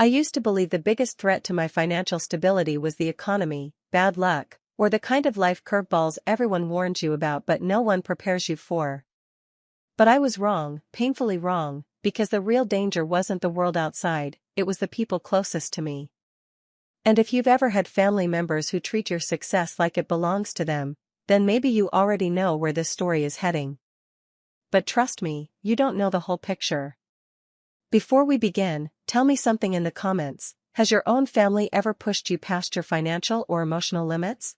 I used to believe the biggest threat to my financial stability was the economy, bad luck, or the kind of life curveballs everyone warns you about but no one prepares you for. But I was wrong, painfully wrong, because the real danger wasn't the world outside, it was the people closest to me. And if you've ever had family members who treat your success like it belongs to them, then maybe you already know where this story is heading. But trust me, you don't know the whole picture. Before we begin, tell me something in the comments. Has your own family ever pushed you past your financial or emotional limits?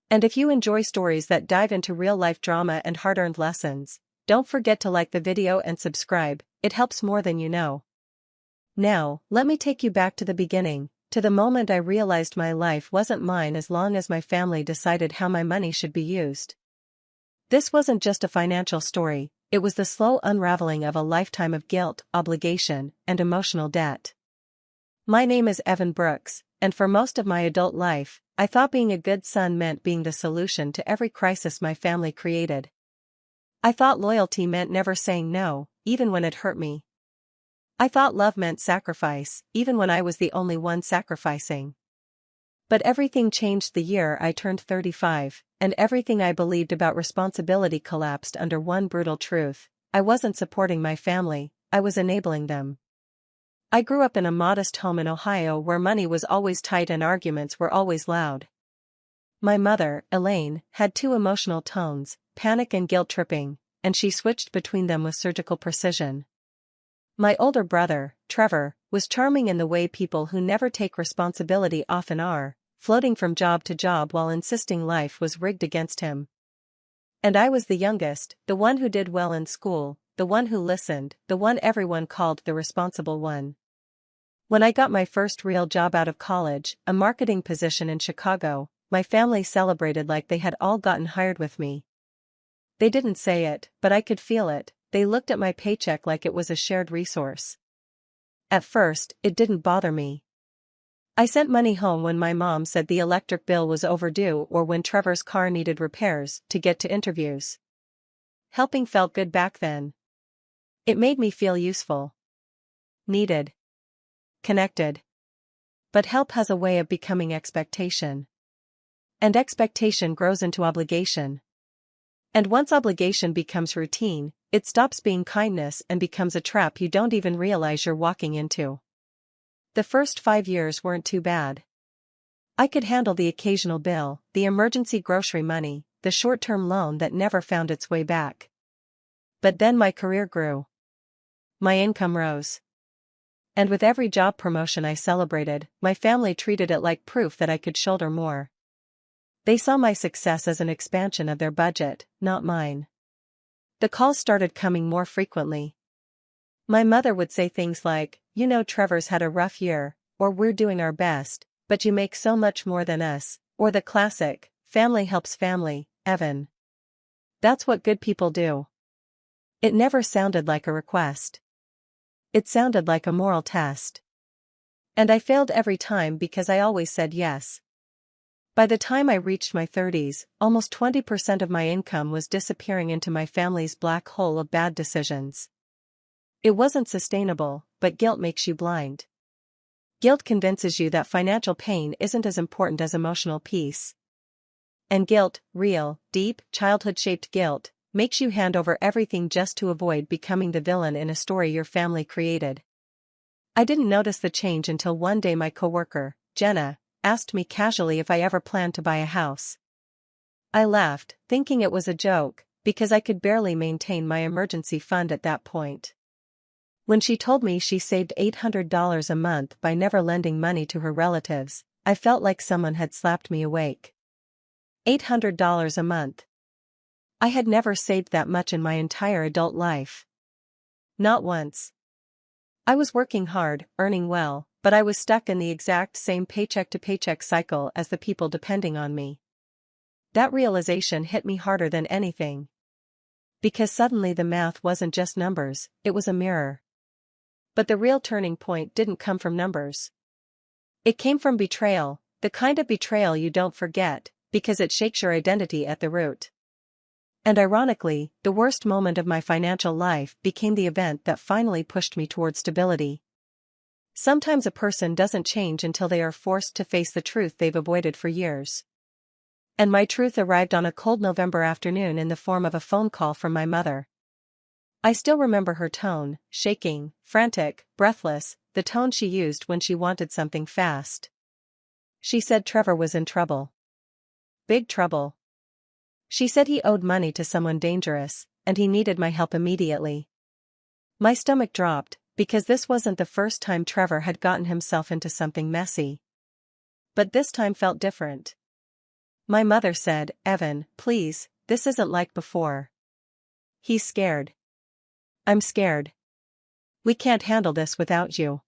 And if you enjoy stories that dive into real-life drama and hard-earned lessons, don't forget to like the video and subscribe, it helps more than you know. Now, let me take you back to the beginning, to the moment I realized my life wasn't mine as long as my family decided how my money should be used. This wasn't just a financial story, it was the slow unraveling of a lifetime of guilt, obligation, and emotional debt. My name is Evan Brooks, and for most of my adult life, I thought being a good son meant being the solution to every crisis my family created. I thought loyalty meant never saying no, even when it hurt me. I thought love meant sacrifice, even when I was the only one sacrificing. But everything changed the year I turned 35, and everything I believed about responsibility collapsed under one brutal truth: I wasn't supporting my family, I was enabling them. I grew up in a modest home in Ohio where money was always tight and arguments were always loud. My mother, Elaine, had two emotional tones, panic and guilt-tripping, and she switched between them with surgical precision. My older brother, Trevor, was charming in the way people who never take responsibility often are, floating from job to job while insisting life was rigged against him. And I was the youngest, the one who did well in school, the one who listened, the one everyone called the responsible one. When I got my first real job out of college, a marketing position in Chicago, my family celebrated like they had all gotten hired with me. They didn't say it, but I could feel it. They looked at my paycheck like it was a shared resource. At first, it didn't bother me. I sent money home when my mom said the electric bill was overdue or when Trevor's car needed repairs to get to interviews. Helping felt good back then. It made me feel useful. Needed. Connected. But help has a way of becoming expectation. And expectation grows into obligation. And once obligation becomes routine, it stops being kindness and becomes a trap you don't even realize you're walking into. The first 5 years weren't too bad. I could handle the occasional bill, the emergency grocery money, the short-term loan that never found its way back. But then my career grew. My income rose. And with every job promotion I celebrated, my family treated it like proof that I could shoulder more. They saw my success as an expansion of their budget, not mine. The calls started coming more frequently. My mother would say things like, "You know Trevor's had a rough year," or "We're doing our best, but you make so much more than us," or the classic, "Family helps family, Evan. That's what good people do." It never sounded like a request. It sounded like a moral test. And I failed every time because I always said yes. By the time I reached my 30s, almost 20% of my income was disappearing into my family's black hole of bad decisions. It wasn't sustainable, but guilt makes you blind. Guilt convinces you that financial pain isn't as important as emotional peace. And guilt, real, deep, childhood-shaped guilt, makes you hand over everything just to avoid becoming the villain in a story your family created. I didn't notice the change until one day my coworker, Jenna, asked me casually if I ever planned to buy a house. I laughed, thinking it was a joke, because I could barely maintain my emergency fund at that point. When she told me she saved $800 a month by never lending money to her relatives, I felt like someone had slapped me awake. $800 a month. I had never saved that much in my entire adult life. Not once. I was working hard, earning well, but I was stuck in the exact same paycheck-to-paycheck cycle as the people depending on me. That realization hit me harder than anything. Because suddenly the math wasn't just numbers, it was a mirror. But the real turning point didn't come from numbers. It came from betrayal, the kind of betrayal you don't forget, because it shakes your identity at the root. And ironically, the worst moment of my financial life became the event that finally pushed me toward stability. Sometimes a person doesn't change until they are forced to face the truth they've avoided for years. And my truth arrived on a cold November afternoon in the form of a phone call from my mother. I still remember her tone, shaking, frantic, breathless, the tone she used when she wanted something fast. She said Trevor was in trouble. Big trouble. She said he owed money to someone dangerous, and he needed my help immediately. My stomach dropped, because this wasn't the first time Trevor had gotten himself into something messy. But this time felt different. My mother said, "Evan, please, this isn't like before. He's scared. I'm scared. We can't handle this without you."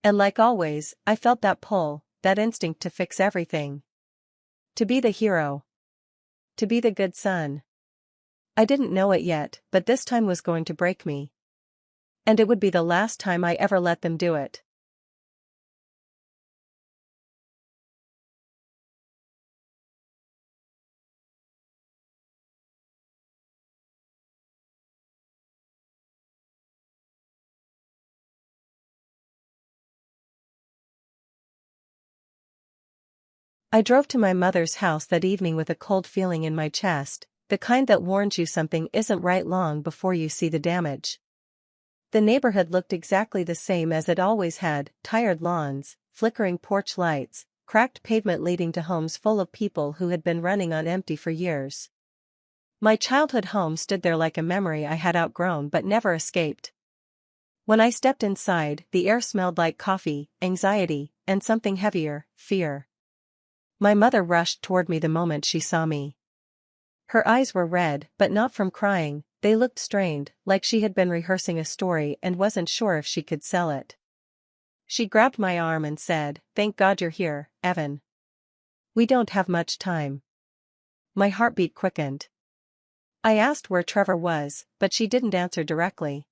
And like always, I felt that pull, that instinct to fix everything. To be the hero. To be the good son. I didn't know it yet, but this time was going to break me. And it would be the last time I ever let them do it. I drove to my mother's house that evening with a cold feeling in my chest, the kind that warns you something isn't right long before you see the damage. The neighborhood looked exactly the same as it always had: tired lawns, flickering porch lights, cracked pavement leading to homes full of people who had been running on empty for years. My childhood home stood there like a memory I had outgrown but never escaped. When I stepped inside, the air smelled like coffee, anxiety, and something heavier: fear. My mother rushed toward me the moment she saw me. Her eyes were red, but not from crying. They looked strained, like she had been rehearsing a story and wasn't sure if she could sell it. She grabbed my arm and said, "Thank God you're here, Evan. We don't have much time." My heartbeat quickened. I asked where Trevor was, but she didn't answer directly.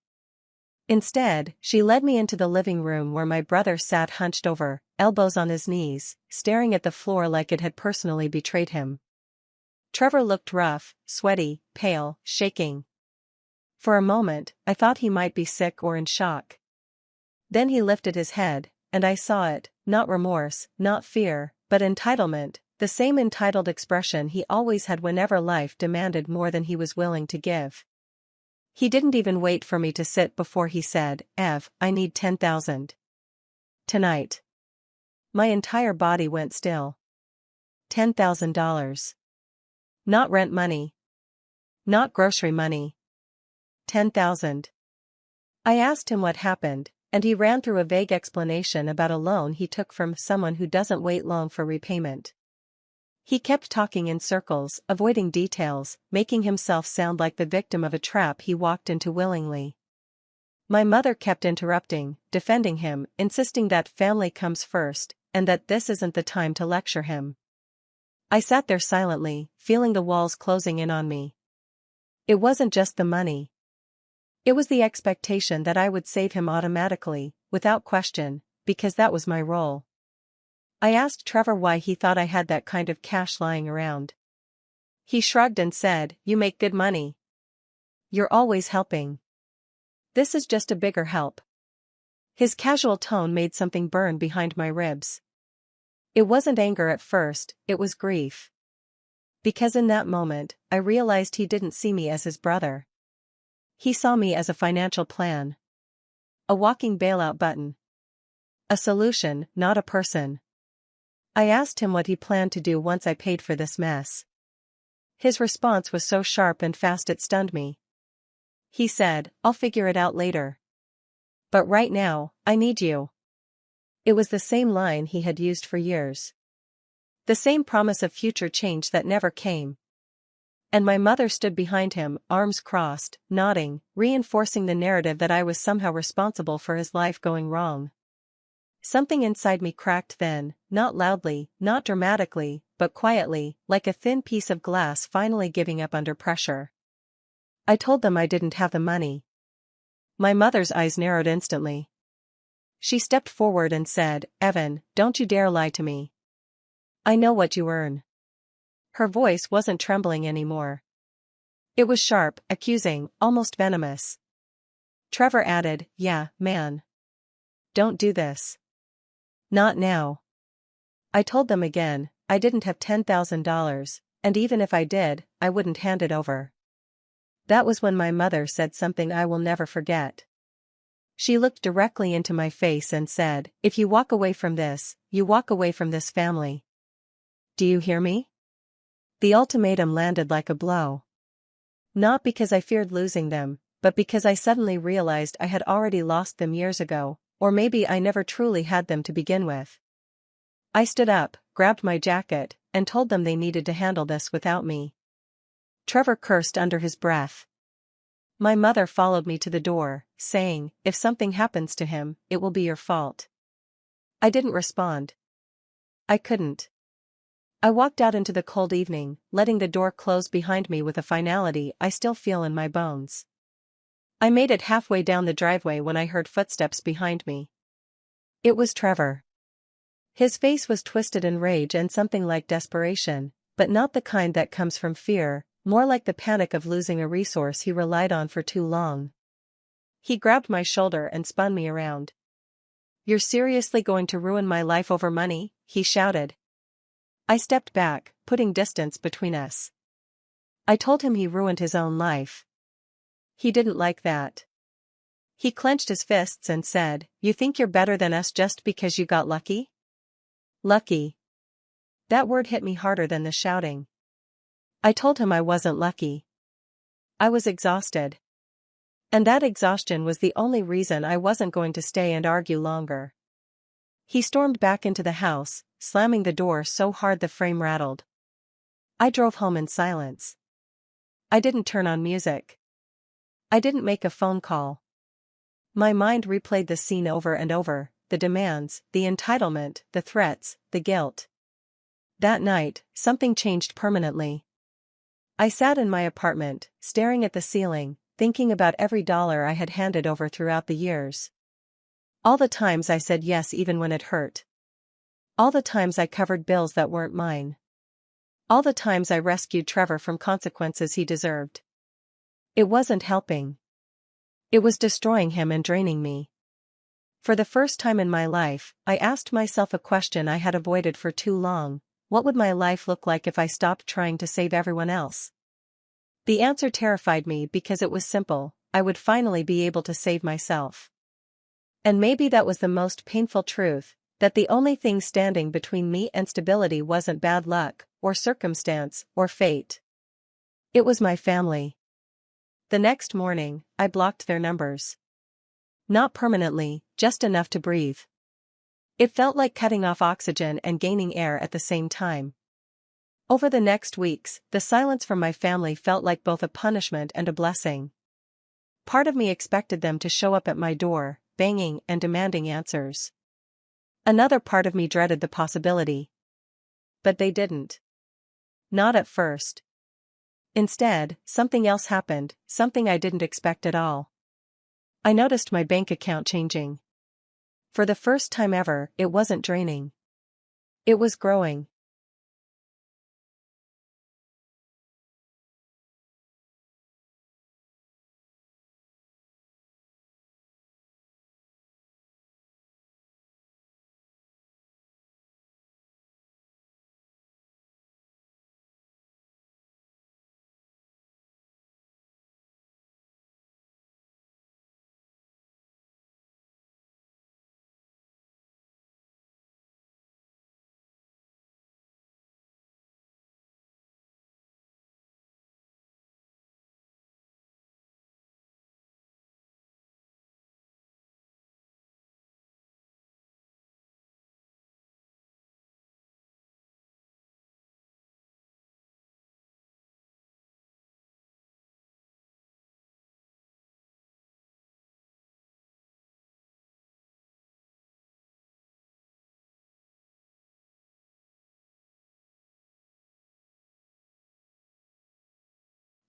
Instead, she led me into the living room where my brother sat hunched over, elbows on his knees, staring at the floor like it had personally betrayed him. Trevor looked rough, sweaty, pale, shaking. For a moment, I thought he might be sick or in shock. Then he lifted his head, and I saw it: not remorse, not fear, but entitlement, the same entitled expression he always had whenever life demanded more than he was willing to give. He didn't even wait for me to sit before he said, "Ev, I need 10,000. Tonight." My entire body went still. $10,000. Not rent money. Not grocery money. 10,000. I asked him what happened, and he ran through a vague explanation about a loan he took from someone who doesn't wait long for repayment. He kept talking in circles, avoiding details, making himself sound like the victim of a trap he walked into willingly. My mother kept interrupting, defending him, insisting that family comes first, and that this isn't the time to lecture him. I sat there silently, feeling the walls closing in on me. It wasn't just the money. It was the expectation that I would save him automatically, without question, because that was my role. I asked Trevor why he thought I had that kind of cash lying around. He shrugged and said, "You make good money. You're always helping. This is just a bigger help." His casual tone made something burn behind my ribs. It wasn't anger at first, it was grief. Because in that moment, I realized he didn't see me as his brother. He saw me as a financial plan. A walking bailout button. A solution, not a person. I asked him what he planned to do once I paid for this mess. His response was so sharp and fast it stunned me. He said, "I'll figure it out later. But right now, I need you." It was the same line he had used for years. The same promise of future change that never came. And my mother stood behind him, arms crossed, nodding, reinforcing the narrative that I was somehow responsible for his life going wrong. Something inside me cracked then, not loudly, not dramatically, but quietly, like a thin piece of glass finally giving up under pressure. I told them I didn't have the money. My mother's eyes narrowed instantly. She stepped forward and said, "Evan, don't you dare lie to me. I know what you earn." Her voice wasn't trembling anymore. It was sharp, accusing, almost venomous. Trevor added, "Yeah, man. don't do this. Not now. I told them again, I didn't have $10,000, and even if I did, I wouldn't hand it over. That was when my mother said something I will never forget. She looked directly into my face and said, "If you walk away from this, you walk away from this family. Do you hear me?" The ultimatum landed like a blow. Not because I feared losing them, but because I suddenly realized I had already lost them years ago, or maybe I never truly had them to begin with. I stood up, grabbed my jacket, and told them they needed to handle this without me. Trevor cursed under his breath. My mother followed me to the door, saying, "If something happens to him, it will be your fault." I didn't respond. I couldn't. I walked out into the cold evening, letting the door close behind me with a finality I still feel in my bones. I made it halfway down the driveway when I heard footsteps behind me. It was Trevor. His face was twisted in rage and something like desperation, but not the kind that comes from fear, more like the panic of losing a resource he relied on for too long. He grabbed my shoulder and spun me around. "You're seriously going to ruin my life over money?" he shouted. I stepped back, putting distance between us. I told him he ruined his own life. He didn't like that. He clenched his fists and said, "You think you're better than us just because you got lucky?" Lucky. That word hit me harder than the shouting. I told him I wasn't lucky. I was exhausted. And that exhaustion was the only reason I wasn't going to stay and argue longer. He stormed back into the house, slamming the door so hard the frame rattled. I drove home in silence. I didn't turn on music. I didn't make a phone call. My mind replayed the scene over and over, the demands, the entitlement, the threats, the guilt. That night, something changed permanently. I sat in my apartment, staring at the ceiling, thinking about every dollar I had handed over throughout the years. All the times I said yes even when it hurt. All the times I covered bills that weren't mine. All the times I rescued Trevor from consequences he deserved. It wasn't helping. It was destroying him and draining me. For the first time in my life, I asked myself a question I had avoided for too long: what would my life look like if I stopped trying to save everyone else? The answer terrified me because it was simple: I would finally be able to save myself. And maybe that was the most painful truth, that the only thing standing between me and stability wasn't bad luck, or circumstance, or fate. It was my family. The next morning, I blocked their numbers. Not permanently, just enough to breathe. It felt like cutting off oxygen and gaining air at the same time. Over the next weeks, the silence from my family felt like both a punishment and a blessing. Part of me expected them to show up at my door, banging and demanding answers. Another part of me dreaded the possibility. But they didn't. Not at first. Instead, something else happened, something I didn't expect at all. I noticed my bank account changing. For the first time ever, it wasn't draining. It was growing.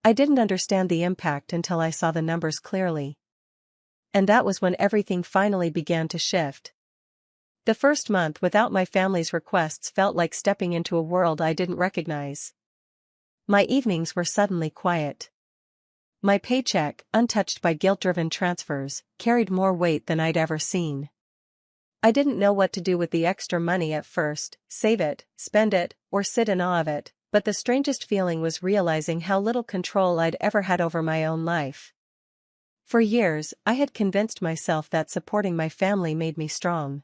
I didn't understand the impact until I saw the numbers clearly. And that was when everything finally began to shift. The first month without my family's requests felt like stepping into a world I didn't recognize. My evenings were suddenly quiet. My paycheck, untouched by guilt-driven transfers, carried more weight than I'd ever seen. I didn't know what to do with the extra money at first, save it, spend it, or sit in awe of it, but the strangest feeling was realizing how little control I'd ever had over my own life. For years, I had convinced myself that supporting my family made me strong.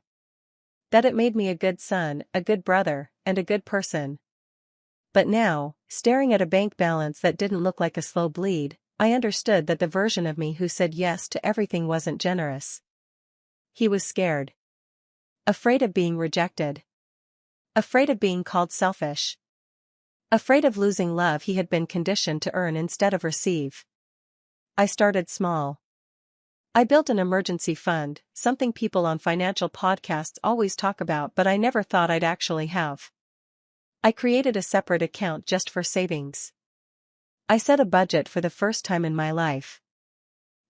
That it made me a good son, a good brother, and a good person. But now, staring at a bank balance that didn't look like a slow bleed, I understood that the version of me who said yes to everything wasn't generous. He was scared. Afraid of being rejected. Afraid of being called selfish. Afraid of losing love he had been conditioned to earn instead of receive. I started small. I built an emergency fund, something people on financial podcasts always talk about but I never thought I'd actually have. I created a separate account just for savings. I set a budget for the first time in my life.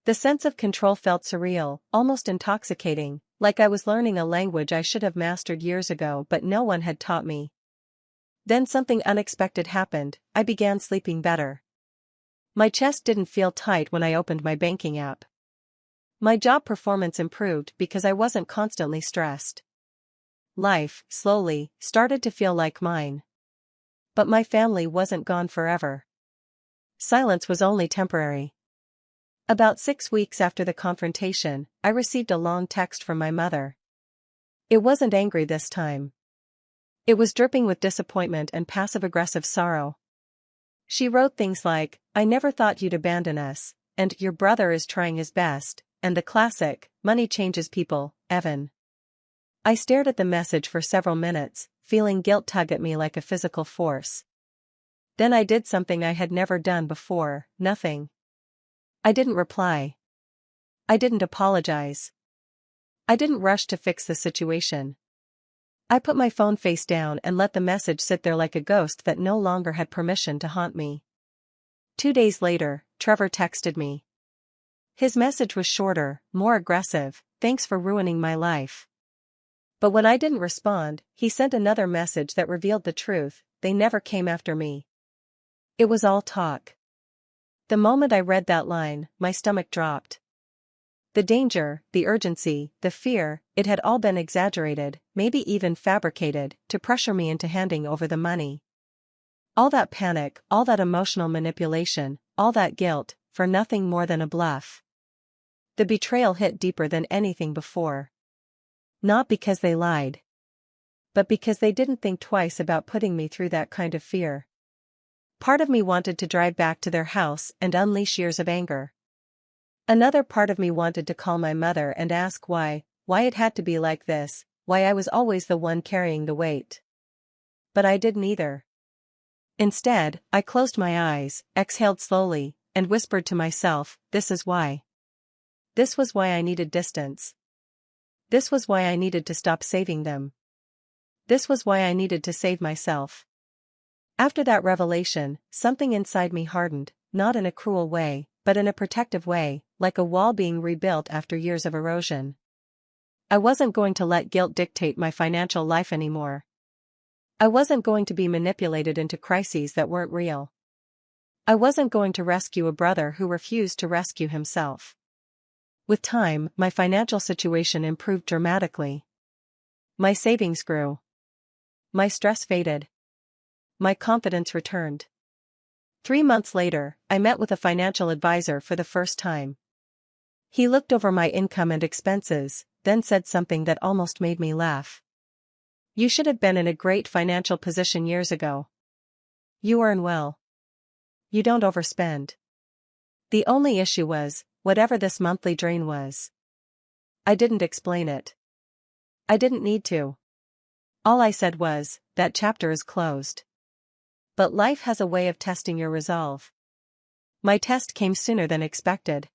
The sense of control felt surreal, almost intoxicating, like I was learning a language I should have mastered years ago but no one had taught me. Then something unexpected happened. I began sleeping better. My chest didn't feel tight when I opened my banking app. My job performance improved because I wasn't constantly stressed. Life, slowly, started to feel like mine. But my family wasn't gone forever. Silence was only temporary. About 6 weeks after the confrontation, I received a long text from my mother. It wasn't angry this time. It was dripping with disappointment and passive-aggressive sorrow. She wrote things like, "I never thought you'd abandon us," and "Your brother is trying his best," and the classic, "Money changes people, Evan." I stared at the message for several minutes, feeling guilt tug at me like a physical force. Then I did something I had never done before, nothing. I didn't reply. I didn't apologize. I didn't rush to fix the situation. I put my phone face down and let the message sit there like a ghost that no longer had permission to haunt me. 2 days later, Trevor texted me. His message was shorter, more aggressive, "Thanks for ruining my life." But when I didn't respond, he sent another message that revealed the truth: they never came after me. It was all talk. The moment I read that line, my stomach dropped. The danger, the urgency, the fear, it had all been exaggerated, maybe even fabricated, to pressure me into handing over the money. All that panic, all that emotional manipulation, all that guilt, for nothing more than a bluff. The betrayal hit deeper than anything before. Not because they lied. But because they didn't think twice about putting me through that kind of fear. Part of me wanted to drive back to their house and unleash years of anger. Another part of me wanted to call my mother and ask why it had to be like this, why I was always the one carrying the weight. But I did neither. Instead, I closed my eyes, exhaled slowly, and whispered to myself, "This is why." This was why I needed distance. This was why I needed to stop saving them. This was why I needed to save myself. After that revelation, something inside me hardened, not in a cruel way, but in a protective way, like a wall being rebuilt after years of erosion. I wasn't going to let guilt dictate my financial life anymore. I wasn't going to be manipulated into crises that weren't real. I wasn't going to rescue a brother who refused to rescue himself. With time, my financial situation improved dramatically. My savings grew. My stress faded. My confidence returned. 3 months later, I met with a financial advisor for the first time. He looked over my income and expenses, then said something that almost made me laugh. "You should have been in a great financial position years ago. You earn well. You don't overspend. The only issue was, whatever this monthly drain was." I didn't explain it. I didn't need to. All I said was, "That chapter is closed." But life has a way of testing your resolve. My test came sooner than expected.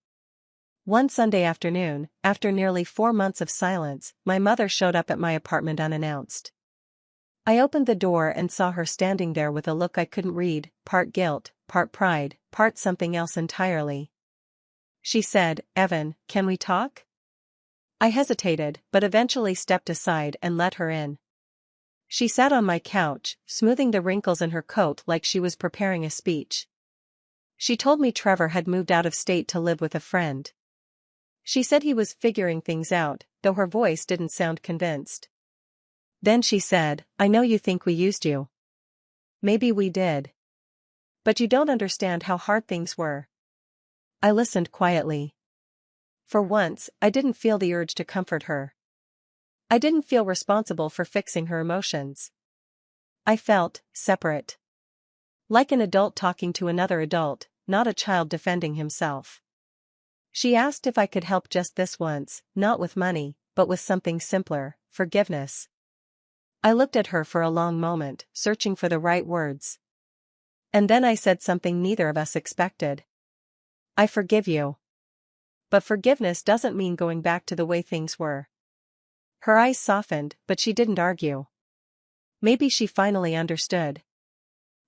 One Sunday afternoon, after nearly 4 months of silence, my mother showed up at my apartment unannounced. I opened the door and saw her standing there with a look I couldn't read, part guilt, part pride, part something else entirely. She said, "Evan, can we talk?" I hesitated, but eventually stepped aside and let her in. She sat on my couch, smoothing the wrinkles in her coat like she was preparing a speech. She told me Trevor had moved out of state to live with a friend. She said he was figuring things out, though her voice didn't sound convinced. Then she said, "I know you think we used you. Maybe we did. But you don't understand how hard things were." I listened quietly. For once, I didn't feel the urge to comfort her. I didn't feel responsible for fixing her emotions. I felt separate. Like an adult talking to another adult, not a child defending himself. She asked if I could help just this once, not with money, but with something simpler, forgiveness. I looked at her for a long moment, searching for the right words. And then I said something neither of us expected. "I forgive you. But forgiveness doesn't mean going back to the way things were." Her eyes softened, but she didn't argue. Maybe she finally understood.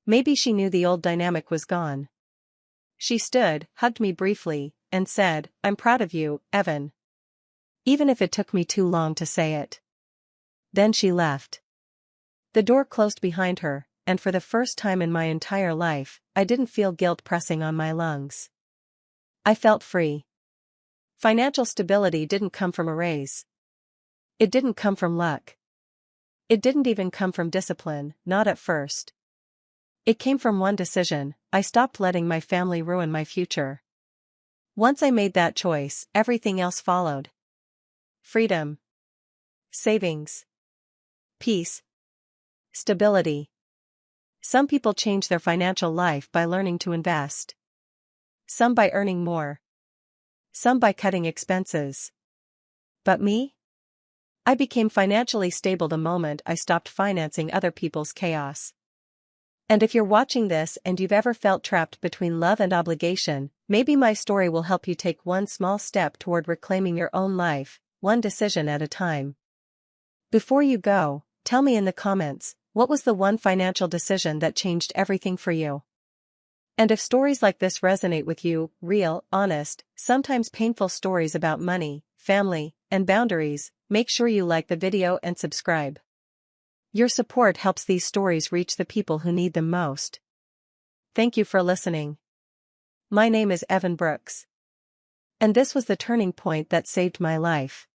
Maybe she knew the old dynamic was gone. She stood, hugged me briefly, and said, "I'm proud of you, Evan. Even if it took me too long to say it." Then she left. The door closed behind her, and for the first time in my entire life, I didn't feel guilt pressing on my lungs. I felt free. Financial stability didn't come from a raise. It didn't come from luck. It didn't even come from discipline, not at first. It came from one decision: I stopped letting my family ruin my future. Once I made that choice, everything else followed. Freedom. Savings. Peace. Stability. Some people change their financial life by learning to invest. Some by earning more. Some by cutting expenses. But me? I became financially stable the moment I stopped financing other people's chaos. And if you're watching this and you've ever felt trapped between love and obligation, maybe my story will help you take one small step toward reclaiming your own life, one decision at a time. Before you go, tell me in the comments, what was the one financial decision that changed everything for you? And if stories like this resonate with you, real, honest, sometimes painful stories about money, family, and boundaries, make sure you like the video and subscribe. Your support helps these stories reach the people who need them most. Thank you for listening. My name is Evan Brooks. And this was the turning point that saved my life.